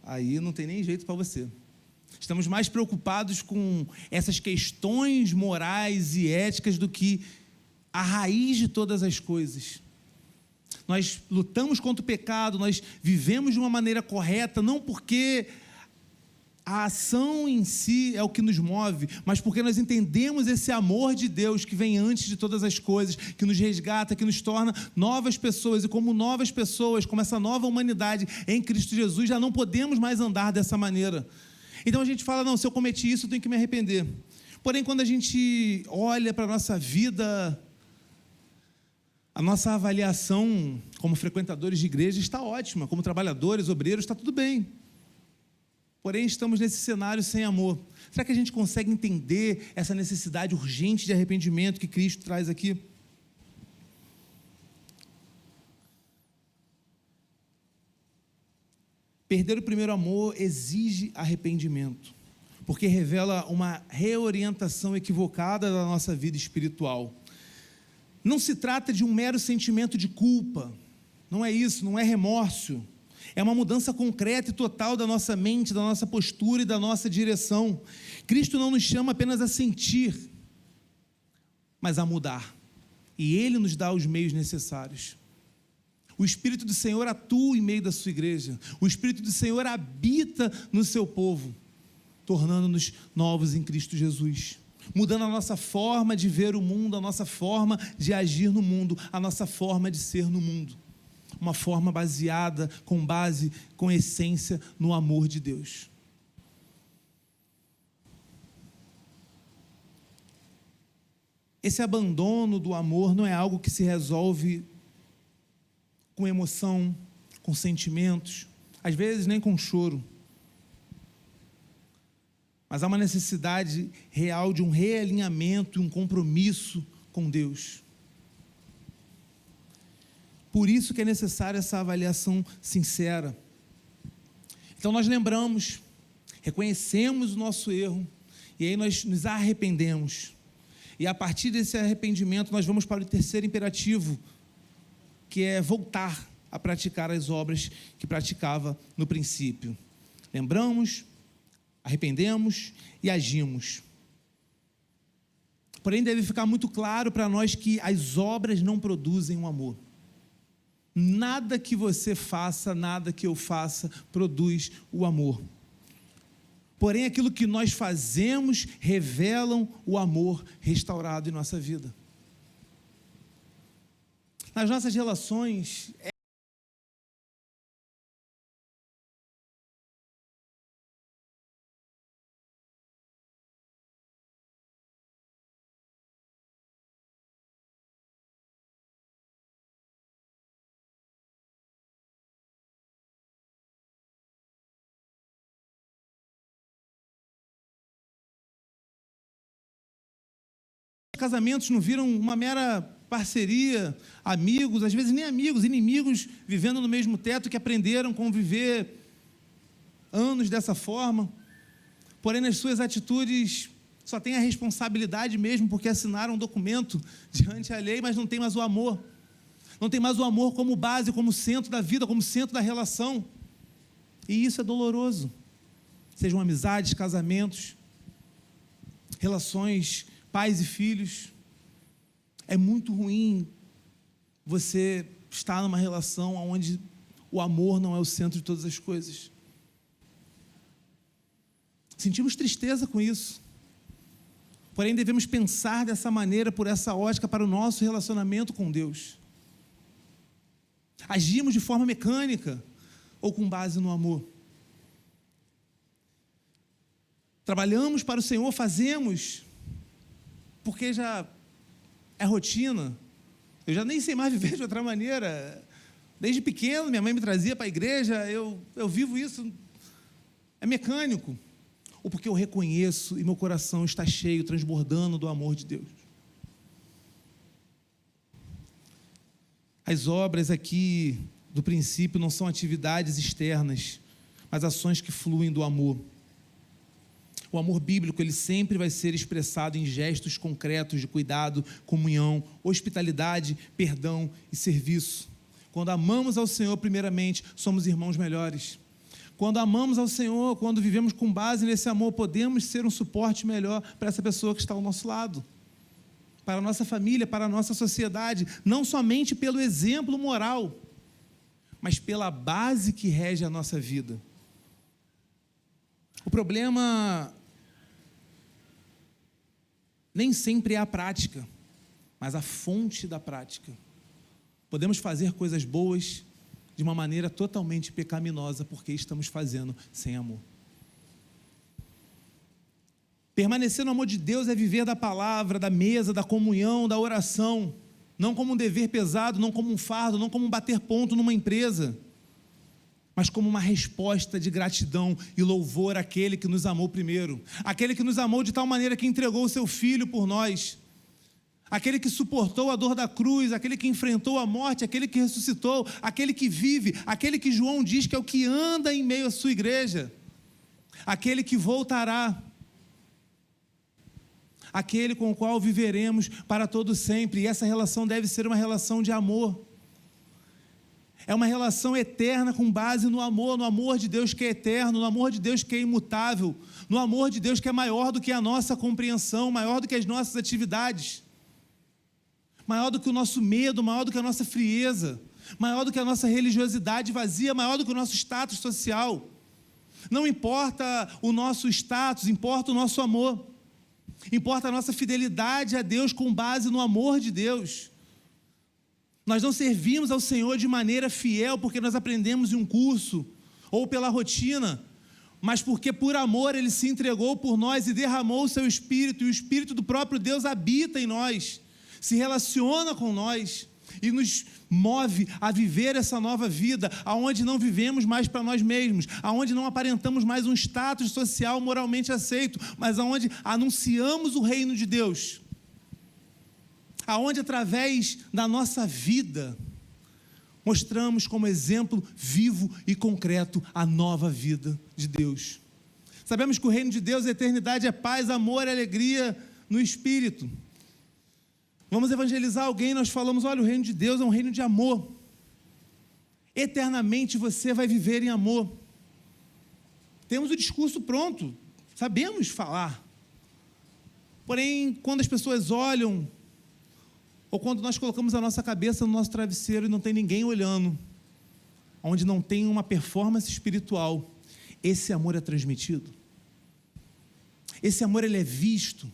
aí não tem nem jeito para você. Estamos mais preocupados com essas questões morais e éticas do que a raiz de todas as coisas. Nós lutamos contra o pecado, nós vivemos de uma maneira correta, não porque a ação em si é o que nos move, mas porque nós entendemos esse amor de Deus que vem antes de todas as coisas, que nos resgata, que nos torna novas pessoas, e como novas pessoas, como essa nova humanidade em Cristo Jesus, já não podemos mais andar dessa maneira. Então a gente fala, não, se eu cometi isso, eu tenho que me arrepender. Porém, quando a gente olha para a nossa vida, a nossa avaliação como frequentadores de igreja está ótima, como trabalhadores, obreiros, está tudo bem. Porém, estamos nesse cenário sem amor. Será que a gente consegue entender essa necessidade urgente de arrependimento que Cristo traz aqui? Perder o primeiro amor exige arrependimento, porque revela uma reorientação equivocada da nossa vida espiritual. Não se trata de um mero sentimento de culpa, não é isso, não é remorso. É uma mudança concreta e total da nossa mente, da nossa postura e da nossa direção. Cristo não nos chama apenas a sentir, mas a mudar. E Ele nos dá os meios necessários. O Espírito do Senhor atua em meio da sua igreja. O Espírito do Senhor habita no seu povo, tornando-nos novos em Cristo Jesus. Mudando a nossa forma de ver o mundo, a nossa forma de agir no mundo, a nossa forma de ser no mundo. Uma forma baseada, com essência no amor de Deus. Esse abandono do amor não é algo que se resolve com emoção, com sentimentos, às vezes nem com choro. Mas há uma necessidade real de um realinhamento e um compromisso com Deus. Por isso que é necessária essa avaliação sincera. Então nós lembramos, reconhecemos o nosso erro, e aí nós nos arrependemos. E a partir desse arrependimento nós vamos para o terceiro imperativo, que é voltar a praticar as obras que praticava no princípio. Lembramos, arrependemos e agimos. Porém, deve ficar muito claro para nós que as obras não produzem o amor. Nada que você faça, nada que eu faça, produz o amor. Porém, aquilo que nós fazemos revelam o amor restaurado em nossa vida. Nas nossas relações, casamentos não viram uma mera parceria, amigos, às vezes nem amigos, inimigos vivendo no mesmo teto que aprenderam a conviver anos dessa forma. Porém, nas suas atitudes, só tem a responsabilidade mesmo, porque assinaram um documento diante da lei, mas não tem mais o amor. Não tem mais o amor como base, como centro da vida, como centro da relação. E isso é doloroso. Sejam amizades, casamentos, relações, pais e filhos. É muito ruim você estar numa relação onde o amor não é o centro de todas as coisas. Sentimos tristeza com isso. Porém, devemos pensar dessa maneira, por essa ótica, para o nosso relacionamento com Deus. Agimos de forma mecânica ou com base no amor. Trabalhamos para o Senhor, fazemos, porque já é rotina. Eu já nem sei mais viver de outra maneira. Desde pequeno, minha mãe me trazia para a igreja, eu vivo isso. É mecânico. Ou porque eu reconheço e meu coração está cheio, transbordando do amor de Deus. As obras aqui do princípio não são atividades externas, mas ações que fluem do amor. O amor bíblico, ele sempre vai ser expressado em gestos concretos de cuidado, comunhão, hospitalidade, perdão e serviço. Quando amamos ao Senhor, primeiramente, somos irmãos melhores. Quando amamos ao Senhor, quando vivemos com base nesse amor, podemos ser um suporte melhor para essa pessoa que está ao nosso lado, para a nossa família, para a nossa sociedade, não somente pelo exemplo moral, mas pela base que rege a nossa vida. O problema nem sempre é a prática, mas a fonte da prática. Podemos fazer coisas boas de uma maneira totalmente pecaminosa, porque estamos fazendo sem amor. Permanecer no amor de Deus é viver da palavra, da mesa, da comunhão, da oração, não como um dever pesado, não como um fardo, não como um bater ponto numa empresa, mas como uma resposta de gratidão e louvor àquele que nos amou primeiro, aquele que nos amou de tal maneira que entregou o seu Filho por nós, aquele que suportou a dor da cruz, aquele que enfrentou a morte, aquele que ressuscitou, aquele que vive, aquele que João diz que é o que anda em meio à sua igreja, aquele que voltará, aquele com o qual viveremos para todo sempre. E essa relação deve ser uma relação de amor. É uma relação eterna com base no amor de Deus que é eterno, no amor de Deus que é imutável, no amor de Deus que é maior do que a nossa compreensão, maior do que as nossas atividades, maior do que o nosso medo, maior do que a nossa frieza, maior do que a nossa religiosidade vazia, maior do que o nosso status social. Não importa o nosso status, importa o nosso amor. Importa a nossa fidelidade a Deus com base no amor de Deus. Nós não servimos ao Senhor de maneira fiel porque nós aprendemos em um curso ou pela rotina, mas porque por amor Ele se entregou por nós e derramou o seu Espírito, e o Espírito do próprio Deus habita em nós, se relaciona com nós e nos move a viver essa nova vida, aonde não vivemos mais para nós mesmos, aonde não aparentamos mais um status social moralmente aceito, mas aonde anunciamos o reino de Deus, aonde através da nossa vida mostramos como exemplo vivo e concreto a nova vida de Deus. Sabemos que o reino de Deus, a eternidade, é paz, amor e alegria no Espírito. Vamos evangelizar alguém, nós falamos, olha, o reino de Deus é um reino de amor. Eternamente você vai viver em amor. Temos o discurso pronto, sabemos falar. Porém, quando as pessoas olham Ou quando nós colocamos a nossa cabeça no nosso travesseiro e não tem ninguém olhando, onde não tem uma performance espiritual, esse amor é transmitido? Esse amor, ele é visto?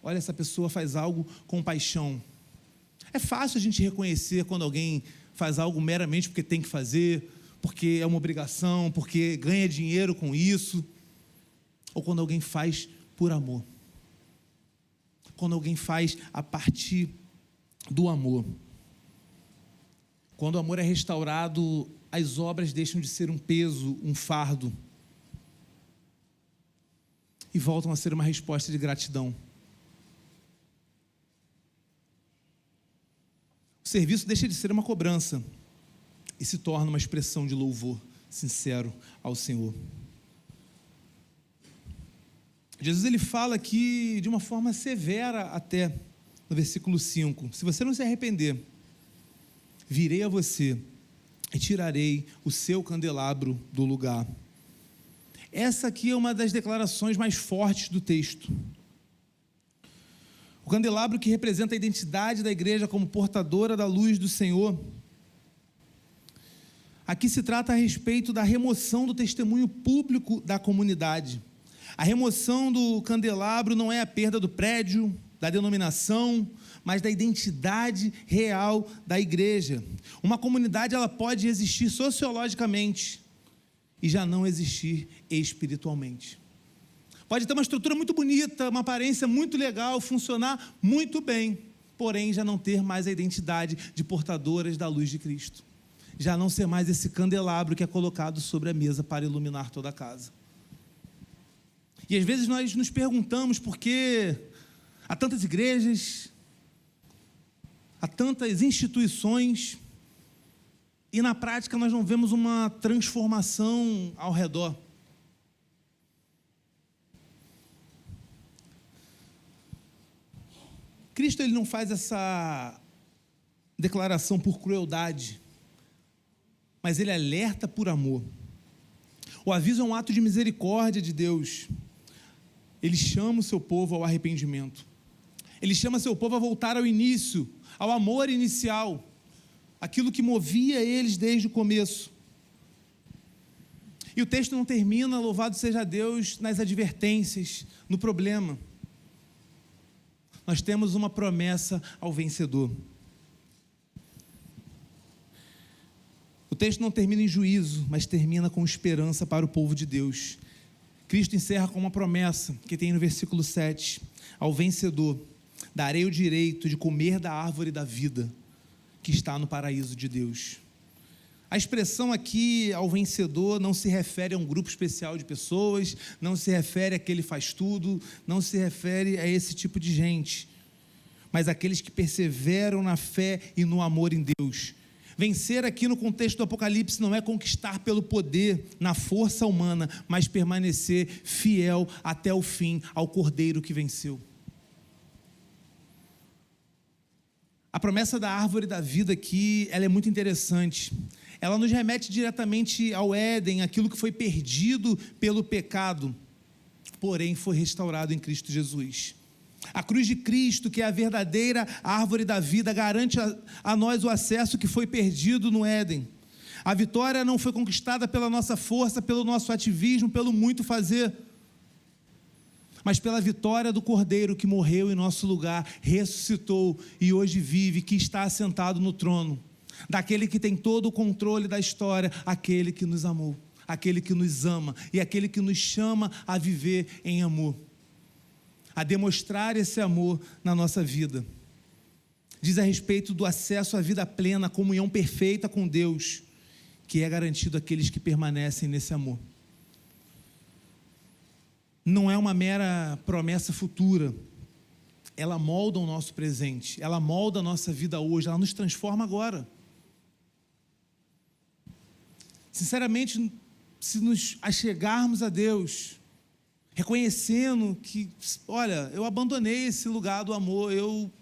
Olha, essa pessoa faz algo com paixão. É fácil a gente reconhecer quando alguém faz algo meramente porque tem que fazer, porque é uma obrigação, porque ganha dinheiro com isso, ou quando alguém faz por amor. Quando alguém faz a partir do amor. Quando o amor é restaurado, as obras deixam de ser um peso, um fardo, e voltam a ser uma resposta de gratidão. O serviço deixa de ser uma cobrança e se torna uma expressão de louvor sincero ao Senhor. Jesus, ele fala aqui de uma forma severa até, no versículo 5, se você não se arrepender, virei a você e tirarei o seu candelabro do lugar. Essa aqui é uma das declarações mais fortes do texto. O candelabro, que representa a identidade da igreja como portadora da luz do Senhor. Aqui se trata a respeito da remoção do testemunho público da comunidade. A remoção do candelabro não é a perda do prédio, da denominação, mas da identidade real da igreja. Uma comunidade, ela pode existir sociologicamente e já não existir espiritualmente. Pode ter uma estrutura muito bonita, uma aparência muito legal, funcionar muito bem, porém já não ter mais a identidade de portadoras da luz de Cristo. Já não ser mais esse candelabro que é colocado sobre a mesa para iluminar toda a casa. E às vezes nós nos perguntamos por que há tantas igrejas, há tantas instituições, e na prática nós não vemos uma transformação ao redor. Cristo, ele não faz essa declaração por crueldade, mas ele alerta por amor. O aviso é um ato de misericórdia de Deus. Ele chama o seu povo ao arrependimento. Ele chama seu povo a voltar ao início, ao amor inicial, aquilo que movia eles desde o começo. E o texto não termina, louvado seja Deus, nas advertências, no problema. Nós temos uma promessa ao vencedor. O texto não termina em juízo, mas termina com esperança para o povo de Deus. Cristo encerra com uma promessa que tem no versículo 7. Ao vencedor, darei o direito de comer da árvore da vida, que está no paraíso de Deus. A expressão aqui, ao vencedor, não se refere a um grupo especial de pessoas, não se refere a que ele faz tudo, não se refere a esse tipo de gente, mas aqueles que perseveram na fé e no amor em Deus. Vencer aqui no contexto do Apocalipse não é conquistar pelo poder, na força humana, mas permanecer fiel até o fim ao Cordeiro que venceu. A promessa da árvore da vida aqui, ela é muito interessante. Ela nos remete diretamente ao Éden, aquilo que foi perdido pelo pecado, porém foi restaurado em Cristo Jesus. A cruz de Cristo, que é a verdadeira árvore da vida, garante a nós o acesso que foi perdido no Éden. A vitória não foi conquistada pela nossa força, pelo nosso ativismo, pelo muito fazer, mas pela vitória do Cordeiro que morreu em nosso lugar, ressuscitou e hoje vive, que está assentado no trono, daquele que tem todo o controle da história, aquele que nos amou, aquele que nos ama e aquele que nos chama a viver em amor, a demonstrar esse amor na nossa vida. Diz a respeito do acesso à vida plena, a comunhão perfeita com Deus, que é garantido àqueles que permanecem nesse amor. Não é uma mera promessa futura, ela molda o nosso presente, ela molda a nossa vida hoje, ela nos transforma agora. Sinceramente, se nos achegarmos a Deus, reconhecendo que, olha, eu abandonei esse lugar do amor, eu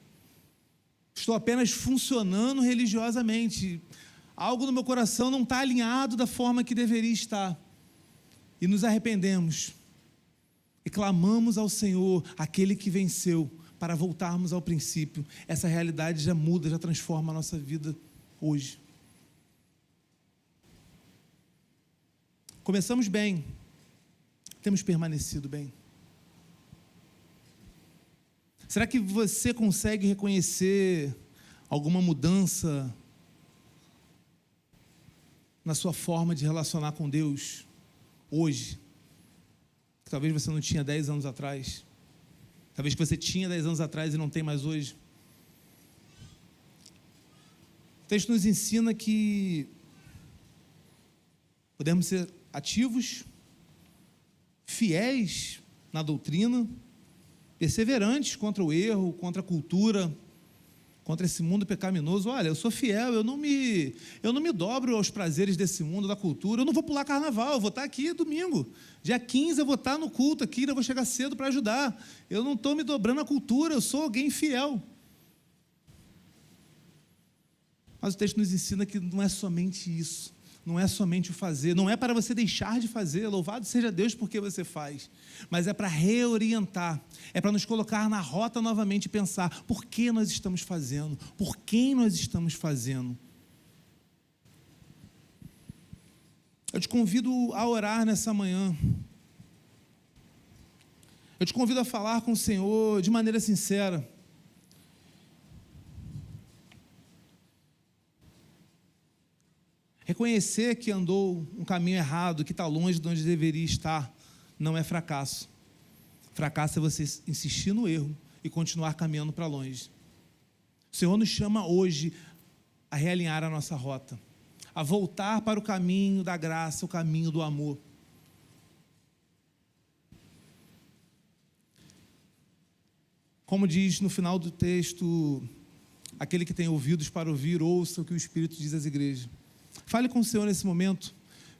estou apenas funcionando religiosamente, algo no meu coração não está alinhado da forma que deveria estar, e nos arrependemos, e clamamos ao Senhor, aquele que venceu, para voltarmos ao princípio. Essa realidade já muda, já transforma a nossa vida hoje. Começamos bem, temos permanecido bem. Será que você consegue reconhecer alguma mudança na sua forma de relacionar com Deus hoje? Que talvez você não tinha 10 anos atrás. Talvez que você tinha 10 anos atrás e não tem mais hoje. O texto nos ensina que podemos ser ativos, fiéis na doutrina, perseverantes contra o erro, contra a cultura, contra esse mundo pecaminoso. Olha, eu sou fiel, eu não me dobro aos prazeres desse mundo, da cultura. Eu não vou pular carnaval, eu vou estar aqui domingo. Dia 15 eu vou estar no culto aqui, eu vou chegar cedo para ajudar. Eu não estou me dobrando à cultura, eu sou alguém fiel. Mas o texto nos ensina que não é somente isso. Não é somente o fazer, não é para você deixar de fazer, louvado seja Deus porque você faz, mas é para reorientar, é para nos colocar na rota novamente e pensar, por que nós estamos fazendo? Por quem nós estamos fazendo? Eu te convido a orar nessa manhã, eu te convido a falar com o Senhor de maneira sincera. Reconhecer que andou um caminho errado, que está longe de onde deveria estar, não é fracasso. Fracasso é você insistir no erro e continuar caminhando para longe. O Senhor nos chama hoje a realinhar a nossa rota, a voltar para o caminho da graça, o caminho do amor. Como diz no final do texto, aquele que tem ouvidos para ouvir, ouça o que o Espírito diz às igrejas. Fale com o Senhor nesse momento,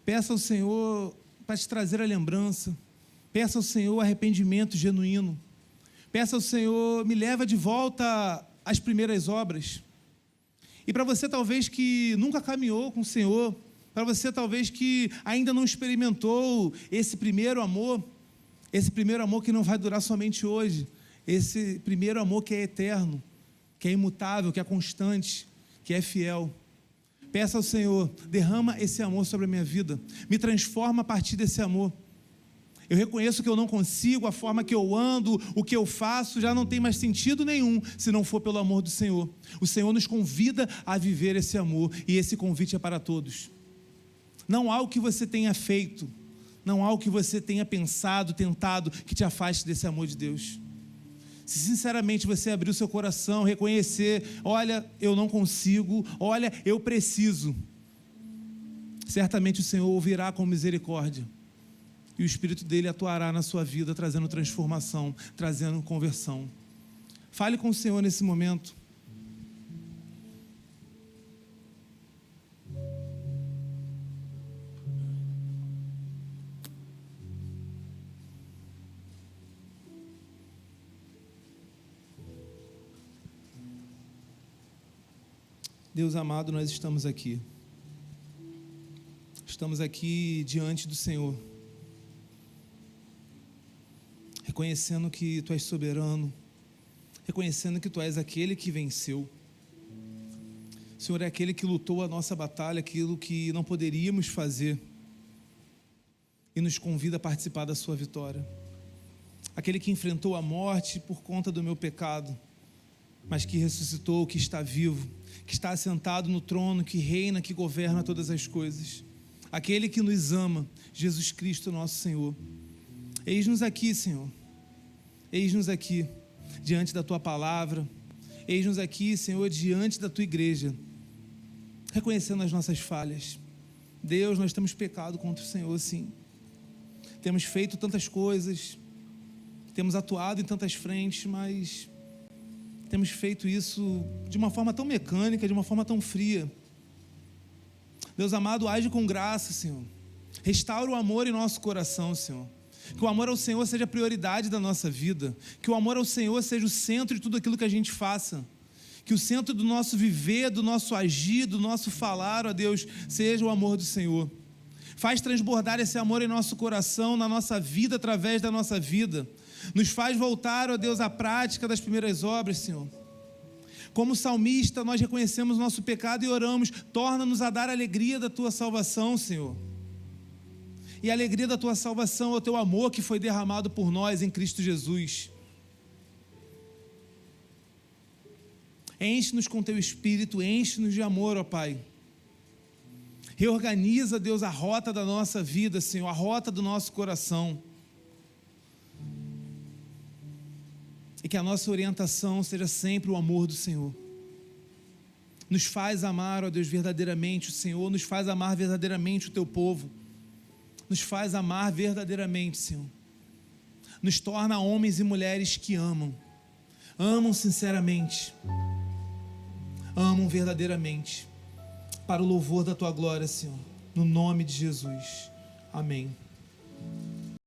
peça ao Senhor para te trazer a lembrança, peça ao Senhor arrependimento genuíno, peça ao Senhor, me leva de volta às primeiras obras. E para você talvez que nunca caminhou com o Senhor, para você talvez que ainda não experimentou esse primeiro amor que não vai durar somente hoje, esse primeiro amor que é eterno, que é imutável, que é constante, que é fiel. Peça ao Senhor, derrama esse amor sobre a minha vida, me transforma a partir desse amor. Eu reconheço que eu não consigo, a forma que eu ando, o que eu faço, já não tem mais sentido nenhum, se não for pelo amor do Senhor. O Senhor nos convida a viver esse amor, e esse convite é para todos. Não há o que você tenha feito, não há o que você tenha pensado, tentado, que te afaste desse amor de Deus. Se sinceramente você abrir o seu coração, reconhecer, olha, eu não consigo, olha, eu preciso, certamente o Senhor ouvirá com misericórdia, e o Espírito dele atuará na sua vida, trazendo transformação, trazendo conversão. Fale com o Senhor nesse momento. Deus amado, nós estamos aqui. Estamos aqui diante do Senhor, reconhecendo que Tu és soberano, reconhecendo que Tu és aquele que venceu. O Senhor é aquele que lutou a nossa batalha, aquilo que não poderíamos fazer, e nos convida a participar da Sua vitória. Aquele que enfrentou a morte por conta do meu pecado, mas que ressuscitou, que está vivo, que está assentado no trono, que reina, que governa todas as coisas. Aquele que nos ama, Jesus Cristo, nosso Senhor. Eis-nos aqui, Senhor. Eis-nos aqui, diante da Tua palavra. Eis-nos aqui, Senhor, diante da Tua igreja, reconhecendo as nossas falhas. Deus, nós temos pecado contra o Senhor, sim. Temos feito tantas coisas, temos atuado em tantas frentes, mas temos feito isso de uma forma tão mecânica, de uma forma tão fria. Deus amado, age com graça, Senhor. Restaura o amor em nosso coração, Senhor. Que o amor ao Senhor seja a prioridade da nossa vida. Que o amor ao Senhor seja o centro de tudo aquilo que a gente faça. Que o centro do nosso viver, do nosso agir, do nosso falar, ó Deus, seja o amor do Senhor. Faz transbordar esse amor em nosso coração, na nossa vida, através da nossa vida. Nos faz voltar, ó Deus, à prática das primeiras obras, Senhor. Como salmista, nós reconhecemos nosso pecado e oramos, torna-nos a dar a alegria da Tua salvação, Senhor. E a alegria da Tua salvação é o Teu amor que foi derramado por nós em Cristo Jesus. Enche-nos com Teu Espírito, enche-nos de amor, ó Pai. Reorganiza, Deus, a rota da nossa vida, Senhor, a rota do nosso coração. E que a nossa orientação seja sempre o amor do Senhor. Nos faz amar, ó Deus, verdadeiramente o Senhor, nos faz amar verdadeiramente o Teu povo. Nos faz amar verdadeiramente, Senhor. Nos torna homens e mulheres que amam sinceramente, amam verdadeiramente, para o louvor da Tua glória, Senhor, no nome de Jesus, amém.